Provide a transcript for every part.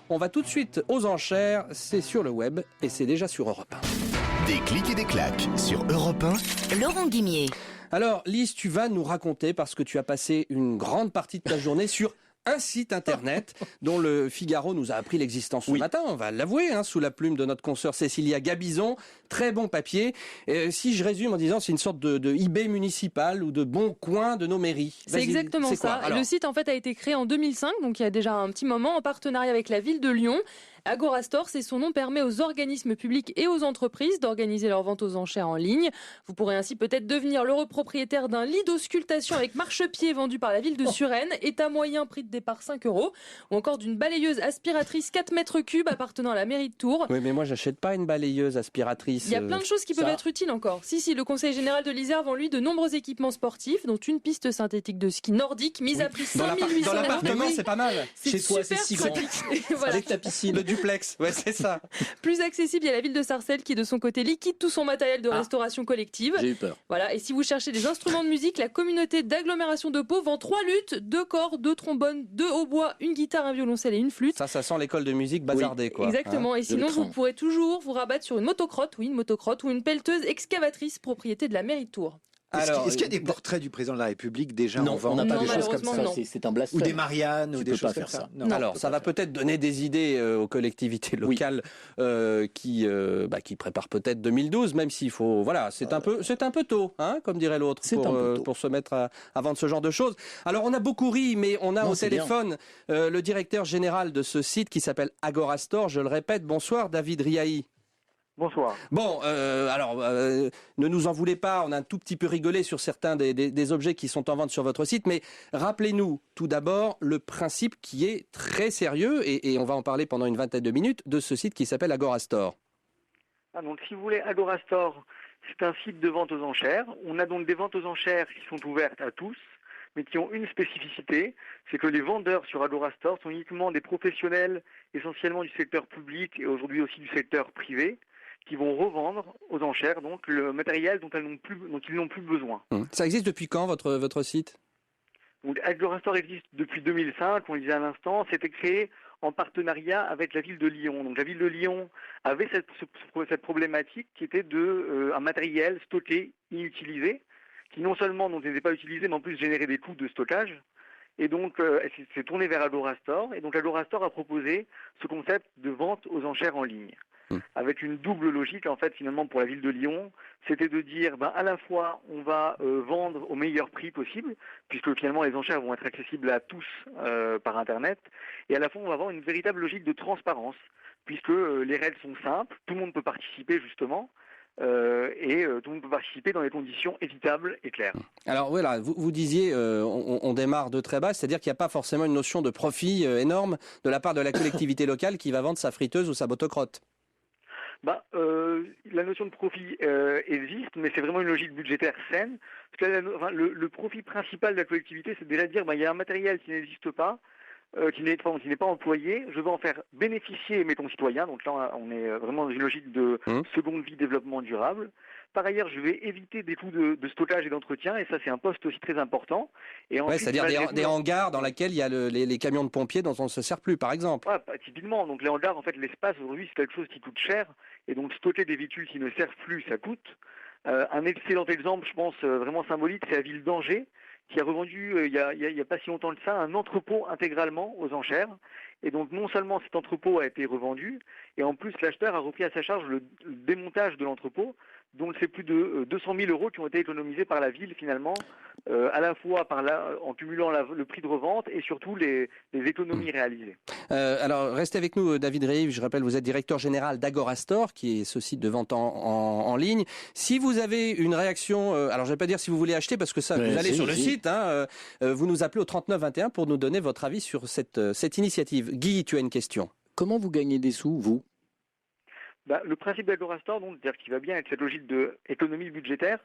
On va tout de suite aux enchères, c'est sur le web et c'est déjà sur Europe 1. Des clics et des claques sur Europe 1. Laurent Guimier. Alors Lise, tu vas nous raconter, parce que tu as passé une grande partie de ta journée sur un site internet dont le Figaro nous a appris l'existence ce matin, on va l'avouer, sous la plume de notre consoeur Cécilia Gabizon. Très bon papier. Si je résume en disant, c'est une sorte de eBay municipal ou de bon coin de nos mairies. C'est exactement ça. Le site en fait a été créé en 2005, donc il y a déjà un petit moment, en partenariat avec la ville de Lyon. Agorastore, c'est son nom, permet aux organismes publics et aux entreprises d'organiser leurs ventes aux enchères en ligne. Vous pourrez ainsi peut-être devenir l'heureux propriétaire d'un lit d'auscultation avec marchepied vendu par la ville de Suresnes, état moyen, prix de départ 5 €, ou encore d'une balayeuse aspiratrice 4 mètres cubes appartenant à la mairie de Tours. Oui, mais moi j'achète pas une balayeuse aspiratrice. Il y a plein de choses qui peuvent être utiles encore. Si, le Conseil général de l'Isère vend lui de nombreux équipements sportifs, dont une piste synthétique de ski nordique, mise à prix 5 800 €. Dans l'appartement, c'est pas mal. Chez toi, c'est si grand. Voilà. Avec ta piscine. Le duplex, ouais, c'est ça. Plus accessible, il y a la ville de Sarcelles qui, de son côté, liquide tout son matériel de restauration collective. J'ai eu peur. Voilà. Et si vous cherchez des instruments de musique, la communauté d'agglomération de Pau vend 3 luttes, 2 cordes, 2 trombones, 2 hautbois, une guitare, un violoncelle et une flûte. Ça sent l'école de musique bazardée, quoi. Exactement. Et sinon, vous pourrez toujours vous rabattre sur une motocrotte, ou une pelleteuse excavatrice, propriété de la mairie de Tours. Est-ce qu'il y a des portraits du président de la République déjà en vente? Non, on n'a pas Non, des choses comme ça. malheureusement, C'est un blasphème. Ou des Marianne ou Tu des peux choses pas comme faire ça. ça. Non. Alors, ça va peut-être donner des idées aux collectivités locales qui préparent peut-être 2012, même s'il faut... Voilà, c'est un peu tôt, comme dirait l'autre, pour se mettre à vendre ce genre de choses. Alors, on a beaucoup ri, mais on a au téléphone le directeur général de ce site qui s'appelle Agorastore. Je le répète, bonsoir David Riahi. Bonsoir. Bon, ne nous en voulez pas, on a un tout petit peu rigolé sur certains des objets qui sont en vente sur votre site, mais rappelez-nous tout d'abord le principe qui est très sérieux, et on va en parler pendant une vingtaine de minutes, de ce site qui s'appelle Agorastore. Donc si vous voulez, Agorastore, c'est un site de vente aux enchères. On a donc des ventes aux enchères qui sont ouvertes à tous, mais qui ont une spécificité, c'est que les vendeurs sur Agorastore sont uniquement des professionnels, essentiellement du secteur public et aujourd'hui aussi du secteur privé, qui vont revendre aux enchères donc le matériel dont ils n'ont plus besoin. Ça existe depuis quand, votre site? Donc Agorastore existe depuis 2005, on le disait à l'instant, c'était créé en partenariat avec la ville de Lyon. Donc la ville de Lyon avait cette problématique qui était un matériel stocké, inutilisé, qui non seulement n'était pas utilisé, mais en plus générait des coûts de stockage. Et donc, elle s'est tournée vers Agorastore. Et donc, Agorastore a proposé ce concept de vente aux enchères en ligne. Avec une double logique, en fait, finalement, pour la ville de Lyon, c'était de dire, à la fois, on va vendre au meilleur prix possible, puisque finalement, les enchères vont être accessibles à tous par Internet, et à la fois, on va avoir une véritable logique de transparence, puisque les règles sont simples, tout le monde peut participer, justement, et tout le monde peut participer dans des conditions équitables et claires. Alors voilà, vous disiez, on démarre de très bas, c'est-à-dire qu'il n'y a pas forcément une notion de profit énorme de la part de la collectivité locale qui va vendre sa friteuse ou sa motocrotte. La notion de profit existe, mais c'est vraiment une logique budgétaire saine. Parce que le profit principal de la collectivité, c'est déjà de dire il y a un matériel qui n'existe pas, qui n'est pas employé, je vais en faire bénéficier mes concitoyens. Donc là, on est vraiment dans une logique de seconde vie développement durable. Par ailleurs, je vais éviter des coûts de stockage et d'entretien, et ça, c'est un poste aussi très important. Et ensuite, c'est-à-dire des hangars dans lesquels il y a les camions de pompiers dont on ne se sert plus, par exemple. Typiquement. Donc les hangars, en fait, l'espace aujourd'hui, c'est quelque chose qui coûte cher, et donc stocker des véhicules qui ne servent plus, ça coûte. Un excellent exemple, je pense, vraiment symbolique, c'est la ville d'Angers, qui a revendu, il y a pas si longtemps que ça, un entrepôt intégralement aux enchères. Et donc non seulement cet entrepôt a été revendu, et en plus l'acheteur a repris à sa charge le démontage de l'entrepôt. Donc c'est plus de 200 000 € qui ont été économisés par la ville finalement, à la fois en cumulant le prix de revente et surtout les économies réalisées. Alors restez avec nous David Riahi, je rappelle vous êtes directeur général d'Agorastore qui est ce site de vente en ligne. Si vous avez une réaction, alors je ne vais pas dire si vous voulez acheter parce que ça vous allez sur le site, vous nous appelez au 39 21 pour nous donner votre avis sur cette initiative. Guy, tu as une question. Comment vous gagnez des sous, vous? Le principe d'Agorastore, donc, c'est-à-dire qui va bien avec cette logique d'économie budgétaire,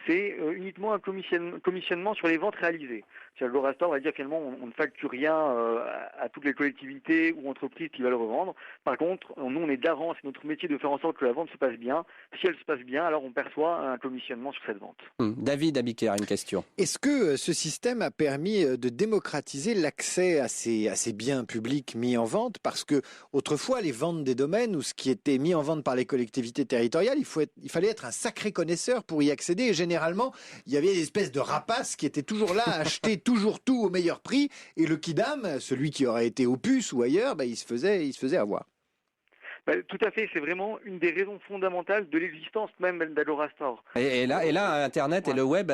c'est uniquement un commissionnement sur les ventes réalisées. Agorastore va dire finalement on ne facture rien à toutes les collectivités ou entreprises qui veulent revendre. Par contre, nous on est garant, c'est notre métier de faire en sorte que la vente se passe bien. Si elle se passe bien, alors on perçoit un commissionnement sur cette vente. David Abiker, une question. Est-ce que ce système a permis de démocratiser l'accès à ces biens publics mis en vente? Parce que autrefois, les ventes des domaines ou ce qui était mis en vente par les collectivités territoriales, il fallait être un sacré connaisseur pour y accéder. Et généralement, il y avait des espèces de rapaces qui étaient toujours là à acheter toujours tout au meilleur prix. Et le kidam, celui qui aurait été au Puce ou ailleurs, il se faisait avoir. Tout à fait, c'est vraiment une des raisons fondamentales de l'existence même d'Agorastore. Et là, Internet et le web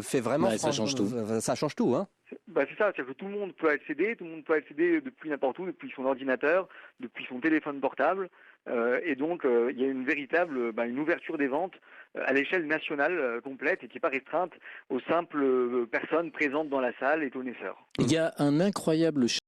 fait vraiment... ça change tout. Ça change tout, hein. C'est ça, c'est-à-dire que tout le monde peut accéder depuis n'importe où, depuis son ordinateur, depuis son téléphone portable. Et donc, il y a une véritable une ouverture des ventes à l'échelle nationale complète et qui n'est pas restreinte aux simples personnes présentes dans la salle et connaisseurs. Il y a un incroyable